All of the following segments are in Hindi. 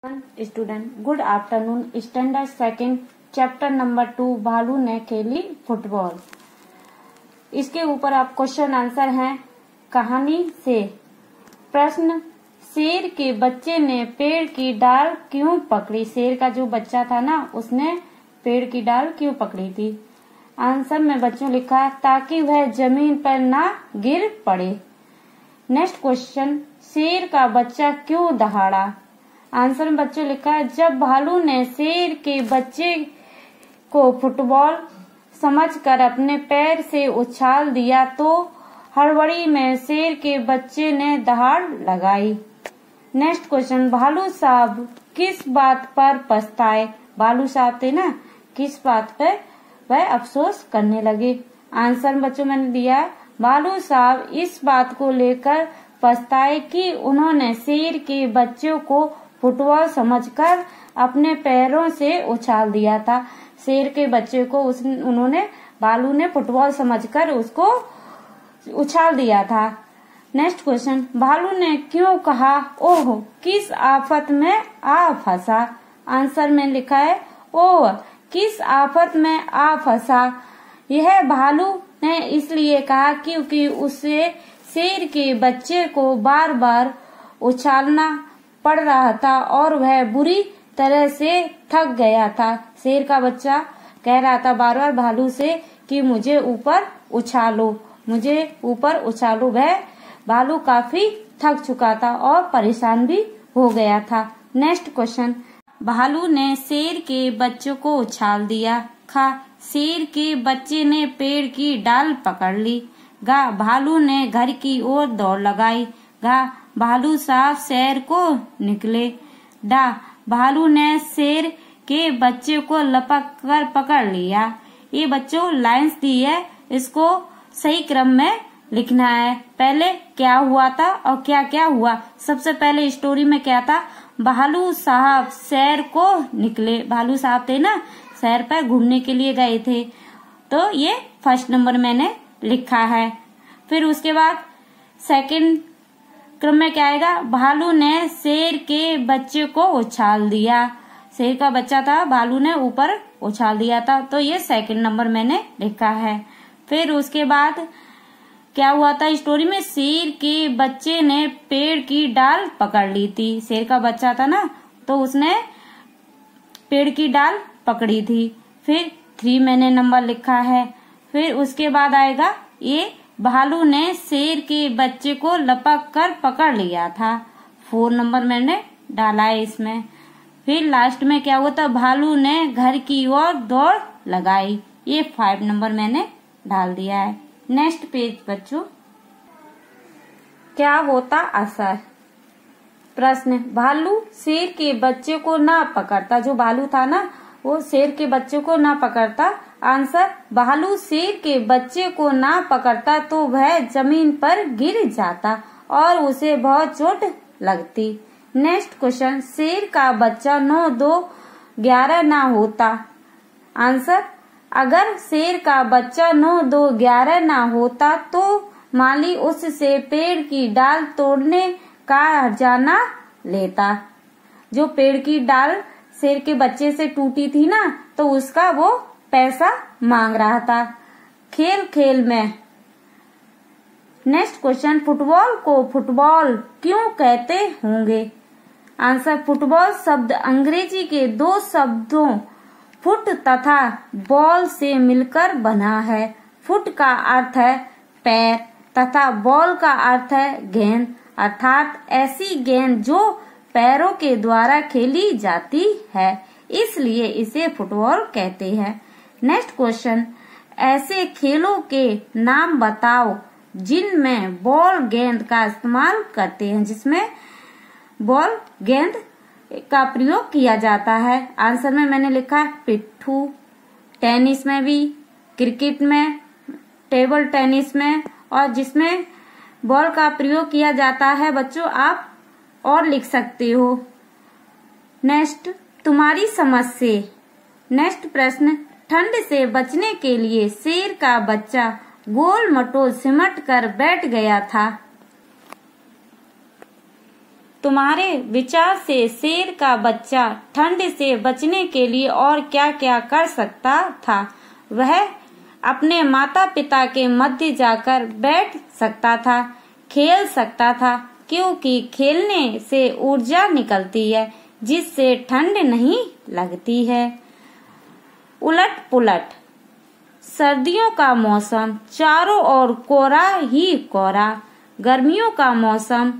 Student, good afternoon. Standard second, chapter number 2, भालू ने खेली फुटबॉल। इसके ऊपर आप क्वेश्चन आंसर हैं कहानी से। प्रश्न, शेर के बच्चे ने पेड़ की डाल क्यों पकड़ी? शेर का जो बच्चा था ना, उसने पेड़ की डाल क्यों पकड़ी थी? आंसर में बच्चों लिखा ताकि वह जमीन पर ना गिर पड़े। नेक्स्ट क्वेश्चन, शेर का बच्चा क्यों दहाड़ा? आंसर में बच्चों लिखा जब भालू ने शेर के बच्चे को फुटबॉल समझकर अपने पैर से उछाल दिया तो हड़बड़ी में शेर के बच्चे ने दहाड़ लगाई। नेक्स्ट क्वेश्चन, भालू साहब किस बात पर पछताए? भालू साहब थे ना, किस बात पर वह अफसोस करने लगे? आंसर में बच्चों मैंने दिया भालू साहब इस बात को लेकर पछताए कि उन्होंने शेर के बच्चों को फुटबॉल समझकर अपने पैरों से उछाल दिया था। शेर के बच्चे को भालू ने फुटबॉल समझकर उसको उछाल दिया था। नेक्स्ट क्वेश्चन, भालू ने क्यों कहा ओह किस आफत में आ फंसा? आंसर में लिखा है ओह किस आफत में आ फंसा। यह भालू ने इसलिए कहा क्योंकि उसे शेर के बच्चे को बार बार उछालना पड़ रहा था और वह बुरी तरह से थक गया था। शेर का बच्चा कह रहा था बार बार भालू से कि मुझे ऊपर उछालो, मुझे ऊपर उछालो। वह भालू काफी थक चुका था और परेशान भी हो गया था। नेक्स्ट क्वेश्चन, भालू ने शेर के बच्चों को उछाल दिया। खा, शेर के बच्चे ने पेड़ की डाल पकड़ ली। गा, भालू ने घर की ओर दौड़ लगाई। गा, भालू साहब शहर को निकले। डा, भालू ने शेर के बच्चे को लपक कर पकड़ लिया। ये बच्चों लाइंस दी है, इसको सही क्रम में लिखना है। पहले क्या हुआ था और क्या क्या हुआ। सबसे पहले स्टोरी में क्या था, भालू साहब शहर को निकले। भालू साहब थे ना, शहर पर घूमने के लिए गए थे, तो ये फर्स्ट नंबर मैंने लिखा है। फिर उसके बाद सेकंड क्रम में क्या आएगा, भालू ने शेर के बच्चे को उछाल दिया। शेर का बच्चा था, भालू ने ऊपर उछाल दिया था, तो ये सेकंड नंबर मैंने लिखा है। फिर उसके बाद क्या हुआ था स्टोरी में, शेर के बच्चे ने पेड़ की डाल पकड़ ली थी। शेर का बच्चा था ना, तो उसने पेड़ की डाल पकड़ी थी। फिर 3 मैंने नंबर लिखा है। फिर उसके बाद आएगा ये भालू ने शेर के बच्चे को लपक कर पकड़ लिया था। 4 नंबर मैंने डाला है इसमें। फिर लास्ट में क्या हुआ था, भालू ने घर की ओर दौड़ लगाई। ये 5 नंबर मैंने डाल दिया है। नेक्स्ट पेज बच्चों, क्या होता असर? प्रश्न, भालू शेर के बच्चे को ना पकड़ता। जो भालू था ना, वो शेर के बच्चे को ना पकड़ता। आंसर, भालू शेर के बच्चे को ना पकड़ता तो वह जमीन पर गिर जाता और उसे बहुत चोट लगती। नेक्स्ट क्वेश्चन, शेर का बच्चा 9, 2, 11 ना होता। आंसर, अगर शेर का बच्चा 9, 2, 11 ना होता तो माली उससे पेड़ की डाल तोड़ने का हर्जाना लेता। जो पेड़ की डाल शेर के बच्चे से टूटी थी ना, तो उसका वो पैसा मांग रहा था। खेल खेल में। नेक्स्ट क्वेश्चन, फुटबॉल को फुटबॉल क्यों कहते होंगे? आंसर, फुटबॉल शब्द अंग्रेजी के 2 शब्दों फुट तथा बॉल से मिलकर बना है। फुट का अर्थ है पैर तथा बॉल का अर्थ है गेंद, अर्थात ऐसी गेंद जो पैरों के द्वारा खेली जाती है, इसलिए इसे फुटबॉल कहते हैं। नेक्स्ट क्वेश्चन, ऐसे खेलों के नाम बताओ जिनमें बॉल गेंद का इस्तेमाल करते हैं, जिसमें बॉल गेंद का प्रयोग किया जाता है। आंसर में मैंने लिखा है पिट्ठू, टेनिस में भी, क्रिकेट में, टेबल टेनिस में, और जिसमें बॉल का प्रयोग किया जाता है बच्चों आप और लिख सकते हो। नेक्स्ट, तुम्हारी समझ से। नेक्स्ट प्रश्न, ठंड से बचने के लिए शेर का बच्चा गोल मटोल सिमट कर बैठ गया था। तुम्हारे विचार से शेर का बच्चा ठंड से बचने के लिए और क्या क्या कर सकता था? वह अपने माता पिता के मध्य जाकर बैठ सकता था, खेल सकता था, क्योंकि खेलने से ऊर्जा निकलती है जिससे ठंड नहीं लगती है। उलट पुलट। सर्दियों का मौसम चारों ओर कोहरा ही कोहरा, गर्मियों का मौसम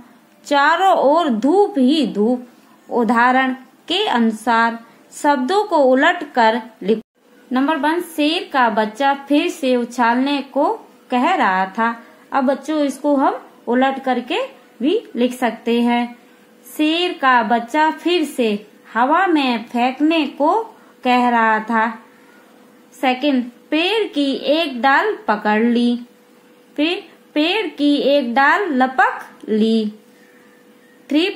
चारों ओर धूप ही धूप। उदाहरण के अनुसार शब्दों को उलट कर लिखो। नंबर 1, शेर का बच्चा फिर से उछालने को कह रहा था। अब बच्चों इसको हम उलट करके भी लिख सकते हैं। शेर का बच्चा फिर से हवा में फेंकने को कह रहा था। सेकंड, पेड़ की एक डाल पकड़ ली। फिर पेड़ की एक डाल लपक ली। 3,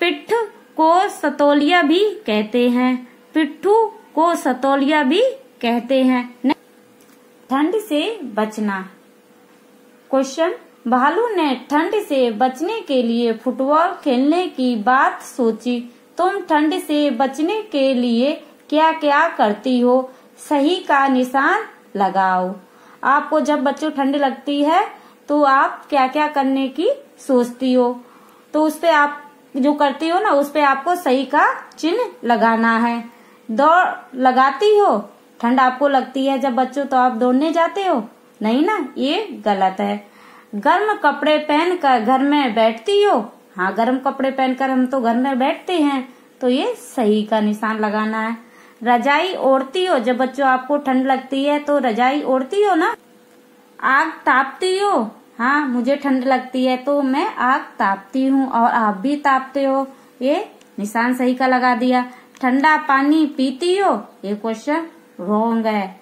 पिट्ठू को सतोलिया भी कहते हैं। पिट्ठू को सतोलिया भी कहते हैं। ठंड से बचना। क्वेश्चन, भालू ने ठंड से बचने के लिए फुटबॉल खेलने की बात सोची। तुम ठंड से बचने के लिए क्या क्या करती हो? सही का निशान लगाओ। आपको जब बच्चों ठंड लगती है तो आप क्या क्या करने की सोचती हो, तो उस पे आप जो करती हो ना, उस पे आपको सही का चिन्ह लगाना है। दौड़ लगाती हो, ठंड आपको लगती है जब बच्चों, तो आप दौड़ने जाते हो नहीं ना, ये गलत है। गर्म कपड़े पहनकर घर में बैठती हो। हाँ, गर्म कपड़े पहनकर हम तो घर में बैठते हैं, तो ये सही का निशान लगाना है। रजाई ओढ़ती हो, जब बच्चों आपको ठंड लगती है तो रजाई ओढ़ती हो ना। आग तापती हो, हाँ मुझे ठंड लगती है तो मैं आग तापती हूँ और आप भी तापते हो, ये निशान सही का लगा दिया। ठंडा पानी पीती हो, ये क्वेश्चन रॉन्ग है।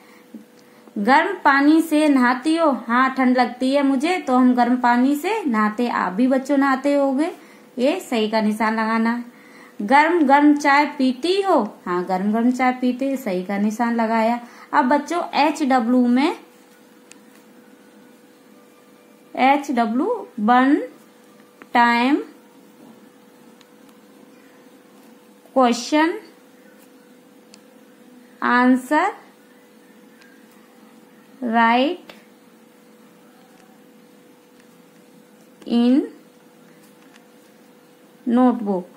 गर्म पानी से नहाती हो, हाँ ठंड लगती है मुझे तो हम गर्म पानी से नहाते, आप भी बच्चों नहाते होगे, ये सही का निशान लगाना। गर्म गर्म चाय पीती हो, हाँ गर्म गर्म चाय पीते, सही का निशान लगाया। अब बच्चों HW में HW 1 time question answer right in notebook.